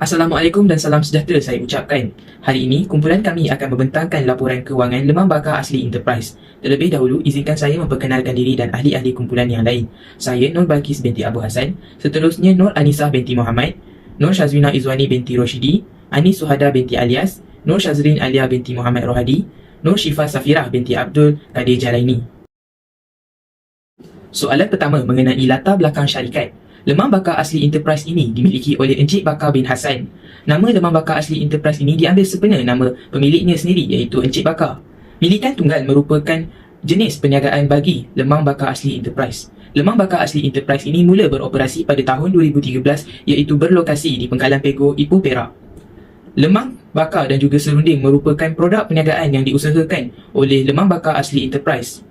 Assalamualaikum dan salam sejahtera saya ucapkan. Hari ini, kumpulan kami akan membentangkan laporan kewangan Lemah Bakar Asli Enterprise. Terlebih dahulu, izinkan saya memperkenalkan diri dan ahli-ahli kumpulan yang lain. Saya Nur Balkis binti Abu Hassan, seterusnya Nur Anisah binti Muhammad, Nur Syazwina Izwani binti Roshidi, Anis Suhada binti Alias, Nur Syazrin Alia binti Muhammad Rohadi, Nur Syifa Safirah binti Abdul Kadir Jalaini. Soalan pertama mengenai latar belakang syarikat. Lemah Bakar Asli Enterprise ini dimiliki oleh Encik Bakar bin Hassan. Nama Lemah Bakar Asli Enterprise ini diambil sempena nama pemiliknya sendiri iaitu Encik Bakar. Milikan tunggal merupakan jenis perniagaan bagi Lemah Bakar Asli Enterprise. Lemah Bakar Asli Enterprise ini mula beroperasi pada tahun 2013 iaitu berlokasi di Pengkalan Pego, Ipoh, Perak. Lemah bakar dan juga serunding merupakan produk perniagaan yang diusahakan oleh Lemah Bakar Asli Enterprise.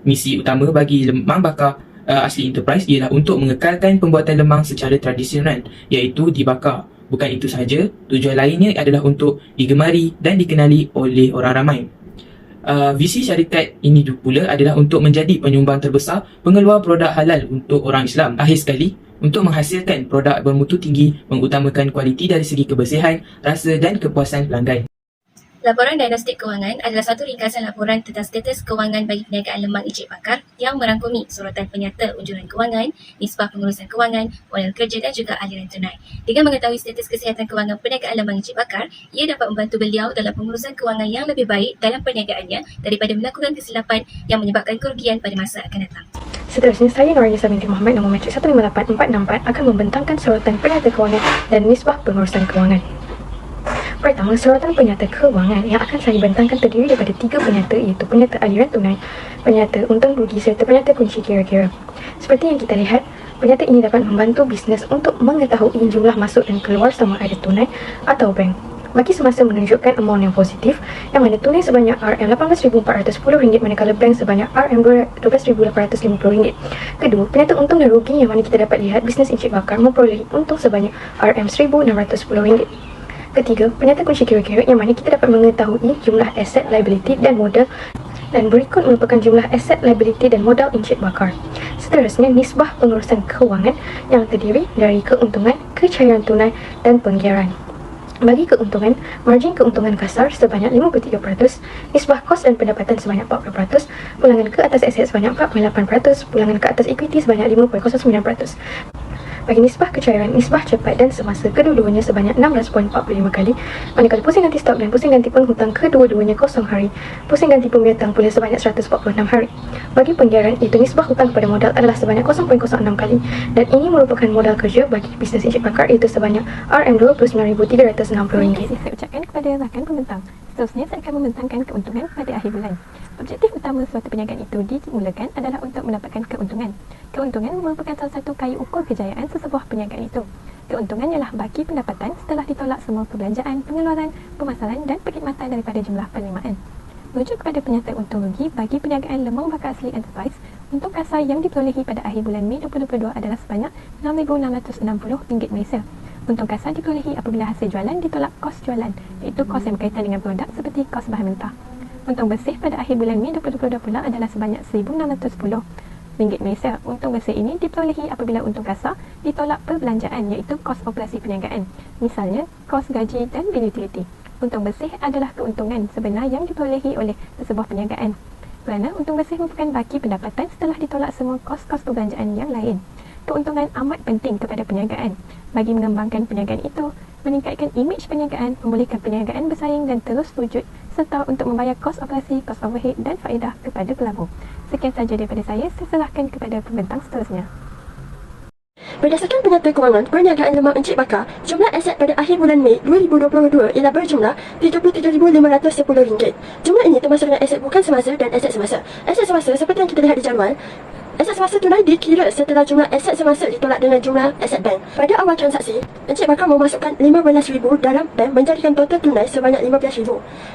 Misi utama bagi Lemah Bakar Asli Enterprise ialah untuk mengekalkan pembuatan lemang secara tradisional iaitu dibakar. Bukan itu sahaja, tujuan lainnya adalah untuk digemari dan dikenali oleh orang ramai. Visi syarikat ini pula adalah untuk menjadi penyumbang terbesar pengeluar produk halal untuk orang Islam. Akhir sekali, untuk menghasilkan produk bermutu tinggi mengutamakan kualiti dari segi kebersihan, rasa dan kepuasan pelanggan. Laporan Diagnostik Kewangan adalah satu ringkasan laporan tentang status kewangan bagi perniagaan lemang Encik Bakar yang merangkumi sorotan penyata unjuran kewangan, nisbah pengurusan kewangan, modal kerja dan juga aliran tunai. Dengan mengetahui status kesihatan kewangan perniagaan lemang Encik Bakar, ia dapat membantu beliau dalam pengurusan kewangan yang lebih baik dalam perniagaannya daripada melakukan kesilapan yang menyebabkan kerugian pada masa akan datang. Seterusnya, saya Nur Anisah binti Muhammad nombor metrik 158464 akan membentangkan sorotan penyata kewangan dan nisbah pengurusan kewangan. Pertama, sorotan penyata kewangan yang akan saya bentangkan terdiri daripada 3 penyata iaitu penyata aliran tunai, penyata untung rugi serta penyata kunci kira-kira. Seperti yang kita lihat, penyata ini dapat membantu bisnes untuk mengetahui jumlah masuk dan keluar sama ada tunai atau bank. Bagi semasa menunjukkan amount yang positif, yang mana tunai sebanyak RM18,410 manakala bank sebanyak RM12,850. Kedua, penyata untung dan rugi yang mana kita dapat lihat bisnes Encik Bakar memperolehi untung sebanyak RM1,610. Ketiga, penyata kunci kira-kira yang mana kita dapat mengetahui jumlah aset, liability dan modal, dan berikut merupakan jumlah aset, liability dan modal Encik Bakar. Seterusnya, nisbah pengurusan kewangan yang terdiri dari keuntungan, kecairan tunai dan penggiaran. Bagi keuntungan, margin keuntungan kasar sebanyak 53%, nisbah kos dan pendapatan sebanyak 40%, pulangan ke atas aset sebanyak 48%, pulangan ke atas equity sebanyak 5.09%. Bagi nisbah kecairan, nisbah cepat dan semasa kedua-duanya sebanyak 16.45 kali, manakala pusing ganti stok dan pusing ganti penghutang kedua-duanya 0 hari, pusing ganti pembiayaan pula sebanyak 146 hari. Bagi penggiaran, itu nisbah hutang kepada modal adalah sebanyak 0.06 kali dan ini merupakan modal kerja bagi bisnes Encik Bakar iaitu sebanyak RM29,360. Terima kasih saya ucapkan kepada rakan pembentang. Seterusnya, saya akan membentangkan keuntungan pada akhir bulan. Objektif utama suatu perniagaan itu dimulakan adalah untuk mendapatkan keuntungan. Keuntungan merupakan salah satu kayu ukur kejayaan sesebuah perniagaan itu. Keuntungan ialah baki pendapatan setelah ditolak semua perbelanjaan, pengeluaran, pemasaran dan perkhidmatan daripada jumlah penerimaan. Merujuk kepada penyata untung rugi bagi perniagaan Lemah Bakar Asli Enterprise, untung kasar yang diperolehi pada akhir bulan Mei 2022 adalah sebanyak RM6,660 Malaysia. Untung kasar diperolehi apabila hasil jualan ditolak kos jualan, iaitu kos yang berkaitan dengan produk seperti kos bahan mentah. Untung bersih pada akhir bulan Mei 2022 pula adalah sebanyak RM1,610 Malaysia. Untung bersih ini diperolehi apabila untung kasar ditolak perbelanjaan iaitu kos operasi perniagaan, misalnya kos gaji dan bil utility. Untung bersih adalah keuntungan sebenar yang diperolehi oleh sesebuah perniagaan, kerana untung bersih merupakan baki pendapatan setelah ditolak semua kos-kos perbelanjaan yang lain. Keuntungan amat penting kepada perniagaan bagi mengembangkan perniagaan itu, meningkatkan imej perniagaan, membolehkan perniagaan bersaing dan terus wujud, serta untuk membayar kos operasi, kos overhead dan faedah kepada pelabur. Sekian sahaja daripada saya serahkan kepada pembentang seterusnya. Berdasarkan penyata kewangan perniagaan Lemah Encik Bakar, jumlah aset pada akhir bulan Mei 2022 ialah berjumlah RM33,510. Jumlah ini termasuk dengan aset bukan semasa dan aset semasa. Aset semasa seperti yang kita lihat di jadual, aset semasa tunai dikira setelah jumlah aset semasa ditolak dengan jumlah aset bank. Pada awal transaksi, Encik Bakar memasukkan RM15,000 dalam bank menjadikan total tunai sebanyak RM15,000.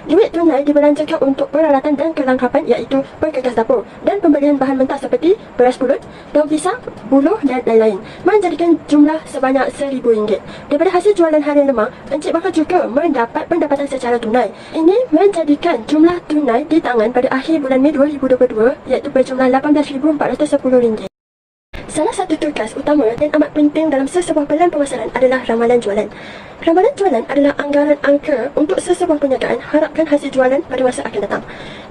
Duit tunai dibelanjakan untuk peralatan dan kelengkapan iaitu perkakas dapur dan pembelian bahan mentah seperti beras pulut, daun pisang, buluh dan lain-lain, menjadikan jumlah sebanyak RM1,000. Daripada hasil jualan harian lemang, Encik Bakar juga mendapat pendapatan secara tunai. Ini menjadikan jumlah tunai di tangan pada akhir bulan Mei 2022 iaitu berjumlah RM18,410. Salah satu tugas utama dan amat penting dalam sesebuah pelan pemasaran adalah ramalan jualan. Ramalan jualan adalah anggaran angka untuk sesebuah perniagaan harapkan hasil jualan pada masa akan datang.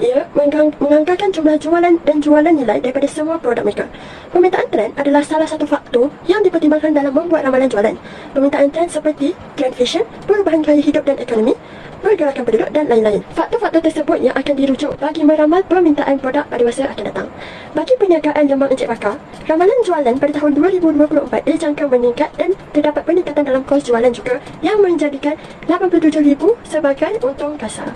Ia menganggarkan jumlah jualan dan jualan nilai daripada semua produk mereka. Permintaan trend adalah salah satu faktor yang dipertimbangkan dalam membuat ramalan jualan. Permintaan trend seperti trend fashion, perubahan gaya hidup dan ekonomi, pergerakan penduduk dan lain-lain. Faktor-faktor tersebut yang akan dirujuk bagi meramal permintaan produk pada masa akan datang. Bagi perniagaan lemang Encik Bakar, ramalan jualan pada tahun 2024 dijangka meningkat dan terdapat peningkatan dalam kos jualan juga yang menjadikan 87,000 sebagai untung kasar.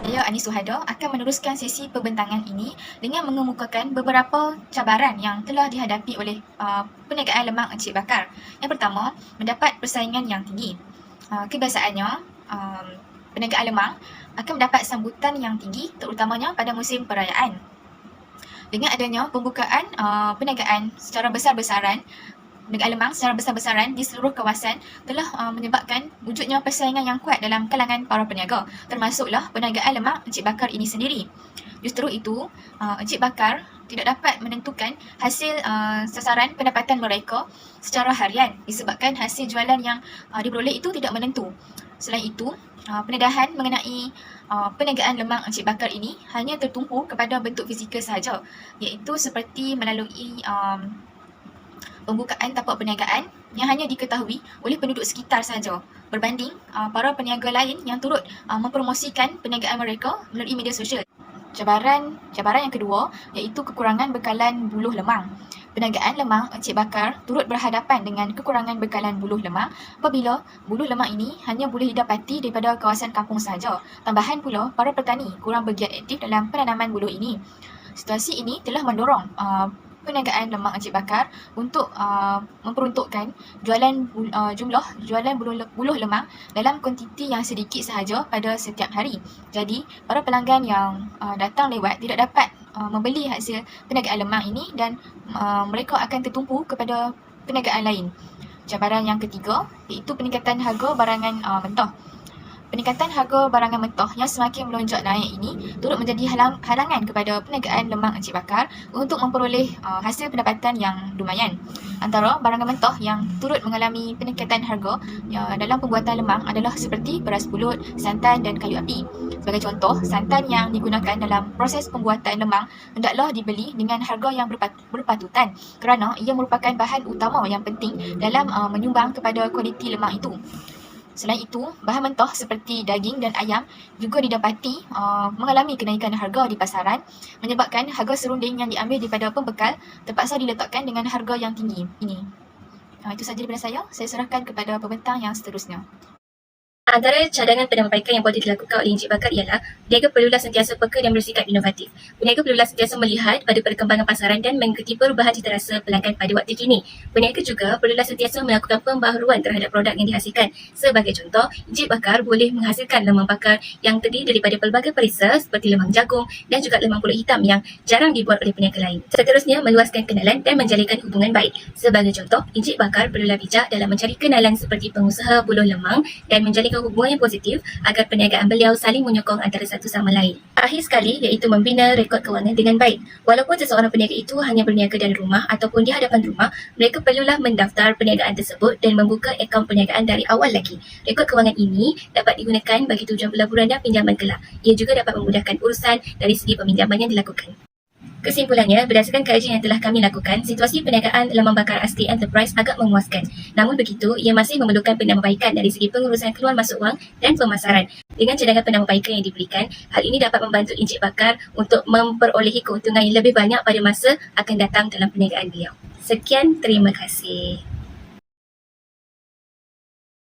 Saya Anis Suhado akan meneruskan sesi pembentangan ini dengan mengemukakan beberapa cabaran yang telah dihadapi oleh perniagaan lemang Encik Bakar. Yang pertama, mendapat persaingan yang tinggi. Kebiasaannya, perniagaan lemang akan mendapat sambutan yang tinggi terutamanya pada musim perayaan. Dengan adanya pembukaan perniagaan secara besar-besaran, perniagaan lemang secara besar-besaran di seluruh kawasan telah menyebabkan wujudnya persaingan yang kuat dalam kalangan para peniaga, termasuklah perniagaan lemang Encik Bakar ini sendiri. Justru itu, Encik Bakar tidak dapat menentukan hasil sasaran pendapatan mereka secara harian disebabkan hasil jualan yang diperoleh itu tidak menentu. Selain itu, pendedahan mengenai perniagaan lemang Encik Bakar ini hanya tertumpu kepada bentuk fizikal sahaja, iaitu seperti melalui pembukaan tapak perniagaan yang hanya diketahui oleh penduduk sekitar sahaja berbanding para peniaga lain yang turut mempromosikan perniagaan mereka melalui media sosial. Cabaran yang kedua iaitu kekurangan bekalan buluh lemang. Perniagaan lemang Encik Bakar turut berhadapan dengan kekurangan bekalan buluh lemang apabila buluh lemang ini hanya boleh didapati daripada kawasan kampung sahaja. Tambahan pula, para petani kurang bergiat aktif dalam penanaman buluh ini. Situasi ini telah mendorong perniagaan lemang Encik Bakar untuk memperuntukkan jumlah jualan buluh lemang dalam kuantiti yang sedikit sahaja pada setiap hari. Jadi, para pelanggan yang datang lewat tidak dapat membeli hasil perniagaan lemang ini dan mereka akan tertumpu kepada perniagaan lain. Cabaran yang ketiga iaitu peningkatan harga barangan mentah. Peningkatan harga barangan mentah yang semakin melonjak naik ini turut menjadi halangan kepada perniagaan lemang Encik Bakar untuk memperoleh hasil pendapatan yang lumayan. Antara barangan mentah yang turut mengalami peningkatan harga dalam pembuatan lemang adalah seperti beras pulut, santan dan kayu api. Sebagai contoh, santan yang digunakan dalam proses pembuatan lemang hendaklah dibeli dengan harga yang berpatutan kerana ia merupakan bahan utama yang penting dalam menyumbang kepada kualiti lemang itu. Selain itu, bahan mentah seperti daging dan ayam juga didapati mengalami kenaikan harga di pasaran menyebabkan harga serunding yang diambil daripada pembekal terpaksa diletakkan dengan harga yang tinggi ini. Itu sahaja daripada saya serahkan kepada pembentang yang seterusnya. Antara cadangan penyampaian yang boleh dilakukan oleh Encik Bakar ialah peniaga perlulah sentiasa peka dan bersikap inovatif. Peniaga perlulah sentiasa melihat pada perkembangan pasaran dan mengikuti perubahan citarasa pelanggan pada waktu kini. Peniaga juga perlulah sentiasa melakukan pembaharuan terhadap produk yang dihasilkan. Sebagai contoh, Encik Bakar boleh menghasilkan lemang bakar yang terdiri daripada pelbagai perisa seperti lemang jagung dan juga lemang pulut hitam yang jarang dibuat oleh peniaga lain. Seterusnya, meluaskan kenalan dan menjalinkan hubungan baik. Sebagai contoh, Encik Bakar perlulah bijak dalam mencari kenalan seperti pengusaha buluh lemang dan menjalinkan hubungan yang positif agar perniagaan beliau saling menyokong antara satu sama lain. Akhir sekali iaitu membina rekod kewangan dengan baik. Walaupun seseorang peniaga itu hanya berniaga dari rumah ataupun di hadapan rumah, mereka perlulah mendaftar perniagaan tersebut dan membuka akaun perniagaan dari awal lagi. Rekod kewangan ini dapat digunakan bagi tujuan pelaburan dan pinjaman kelak. Ia juga dapat memudahkan urusan dari segi peminjaman yang dilakukan. Kesimpulannya, berdasarkan kajian yang telah kami lakukan, situasi perniagaan lemang bakar Asti Enterprise agak memuaskan. Namun begitu, ia masih memerlukan penambahbaikan dari segi pengurusan keluar masuk wang dan pemasaran. Dengan cadangan penambahbaikan yang diberikan, hal ini dapat membantu Encik Bakar untuk memperolehi keuntungan yang lebih banyak pada masa akan datang dalam perniagaan beliau. Sekian, terima kasih.